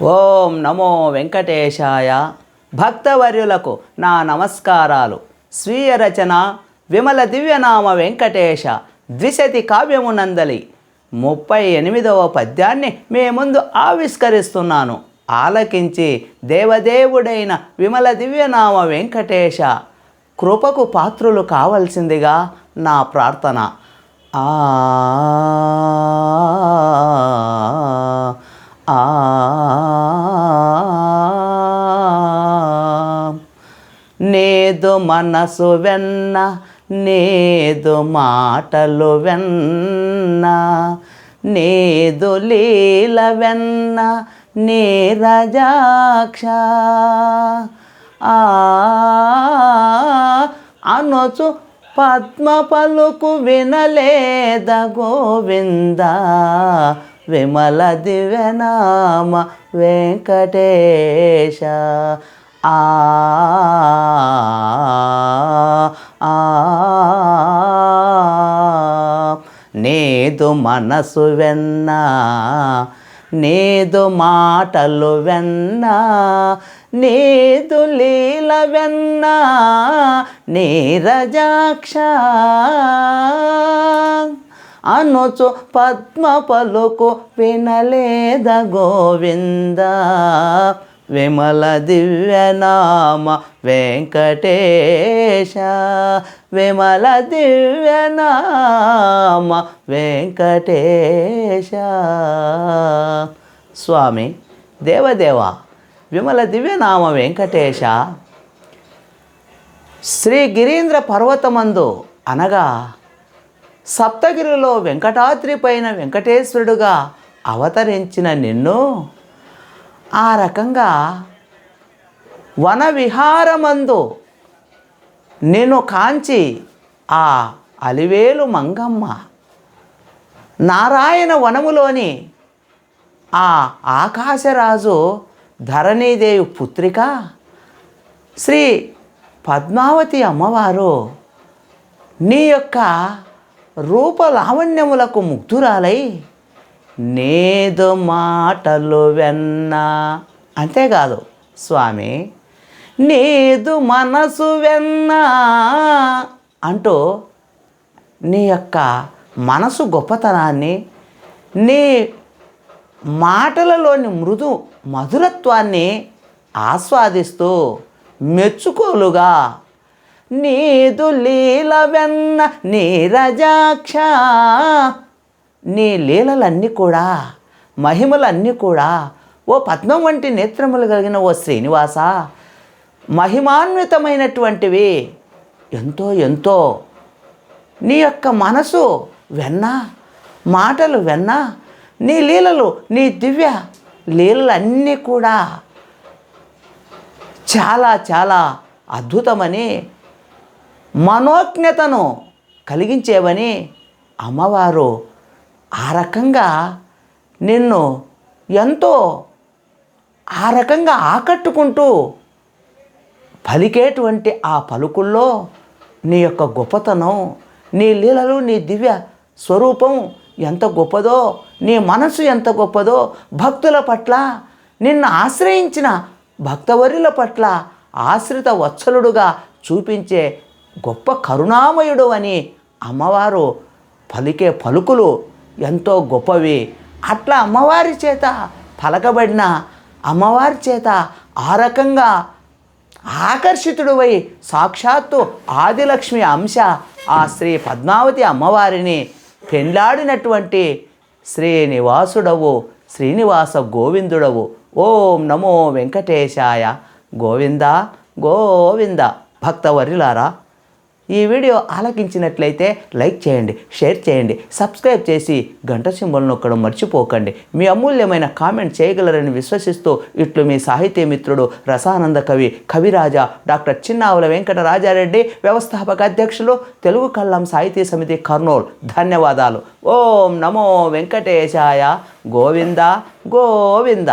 ఓం నమో వెంకటేశాయ. భక్తవర్యులకు నా నమస్కారాలు. స్వీయ రచన విమల దివ్యనామ వెంకటేశ ద్విశతి కావ్యమునందలి 38వ పద్యాన్ని మీ ముందు ఆవిష్కరిస్తున్నాను. ఆలకించి దేవదేవుడైన విమల దివ్యనామ వెంకటేశ కృపకు పాత్రులు కావలసిందిగా నా ప్రార్థన. నేదు మనసు వెన్న, నేదు మాటలు వెన్న, నేదు లీల వెన్న నీరజాక్ష అనొచ్చు పద్మ పలుకు వినలేద గోవింద విమల దివ్యనామ వెంకటేశ. నేదు మనసు వెన్న, నేదు మాటలు వెన్న, నేదు లీల వెన్న నీరజాక్ష అనొచ్చు పద్మ పలుకు వినలేద గోవింద విమల దివ్యనామ వెంకటేశ. విమల దివ్యనామ వెంకటేశ. స్వామి దేవదేవ విమల దివ్యనామ వెంకటేశ, శ్రీ గిరీంద్ర పర్వతమందు అనగా సప్తగిరిలో వెంకటాద్రి పైన వెంకటేశ్వరుడుగా అవతరించిన నిన్ను ఆ రకంగా వన విహారమందు నిన్ను కాంచి ఆ అలివేలు మంగమ్మ నారాయణ వనములోని ఆ ఆకాశరాజు ధరణీదేవి పుత్రిక శ్రీ పద్మావతి అమ్మవారు నీ యొక్క రూపలావణ్యములకు ముగ్ధురాలై నేదు మాటలు వెన్న, అంతేకాదు స్వామి నేదు మనసు వెన్న అంటూ నీ యొక్క మనసు గొప్పతనాన్ని, నీ మాటలలోని మృదు మధురత్వాన్ని ఆస్వాదిస్తూ మెచ్చుకోలుగా నీదు లీల వెన్న నీరజాక్ష, నీ లీలలన్నీ కూడా మహిమలన్నీ కూడా ఓ పద్మం వంటి నేత్రములు కలిగిన ఓ శ్రీనివాస మహిమాన్వితమైనటువంటివి. ఎంతో ఎంతో నీ యొక్క మనసు వెన్న, మాటలు వెన్న, నీ లీలలు, నీ దివ్య లీలలన్నీ కూడా చాలా చాలా అద్భుతమని, మనోజ్ఞతను కలిగించేవని అమ్మవారు ఆ రకంగా నిన్ను ఎంతో ఆ రకంగా ఆకట్టుకుంటూ పలికేటువంటి ఆ పలుకుల్లో నీ యొక్క గొప్పతనం, నీ లీలలు, నీ దివ్య స్వరూపం ఎంత గొప్పదో, నీ మనసు ఎంత గొప్పదో, భక్తుల పట్ల నిన్ను ఆశ్రయించిన భక్తవర్యుల పట్ల ఆశ్రిత వత్సలుడుగా చూపించే గొప్ప కరుణామయుడు అని అమ్మవారు పలికే పలుకులు ఎంతో గొప్పవి. అట్లా అమ్మవారి చేత పలకబడిన, అమ్మవారి చేత ఆ రకంగా ఆకర్షితుడువై సాక్షాత్తు ఆదిలక్ష్మి అంశ ఆ శ్రీ పద్మావతి అమ్మవారిని పెండ్లాడినటువంటి శ్రీనివాసుడవు, శ్రీనివాస గోవిందుడవు. ఓం నమో వెంకటేశాయ. గోవింద గోవింద. భక్తవర్యులారా, ఈ వీడియో ఆలకించినట్లయితే లైక్ చేయండి, షేర్ చేయండి, సబ్స్క్రైబ్ చేసి గంట సింబల్ నొక్కడం మర్చిపోకండి. మీ అమూల్యమైన కామెంట్ చేయగలరని విశ్వసిస్తూ ఇట్లు మీ సాహితీ మిత్రుడు రసానంద కవి కవిరాజా డాక్టర్ చిన్నావుల వెంకటరాజారెడ్డి, వ్యవస్థాపక అధ్యక్షులు తెలుగు కళ్ళం సాహితీ సమితి కర్నూలు. ధన్యవాదాలు. ఓం నమో వెంకటేశాయ. గోవింద గోవింద.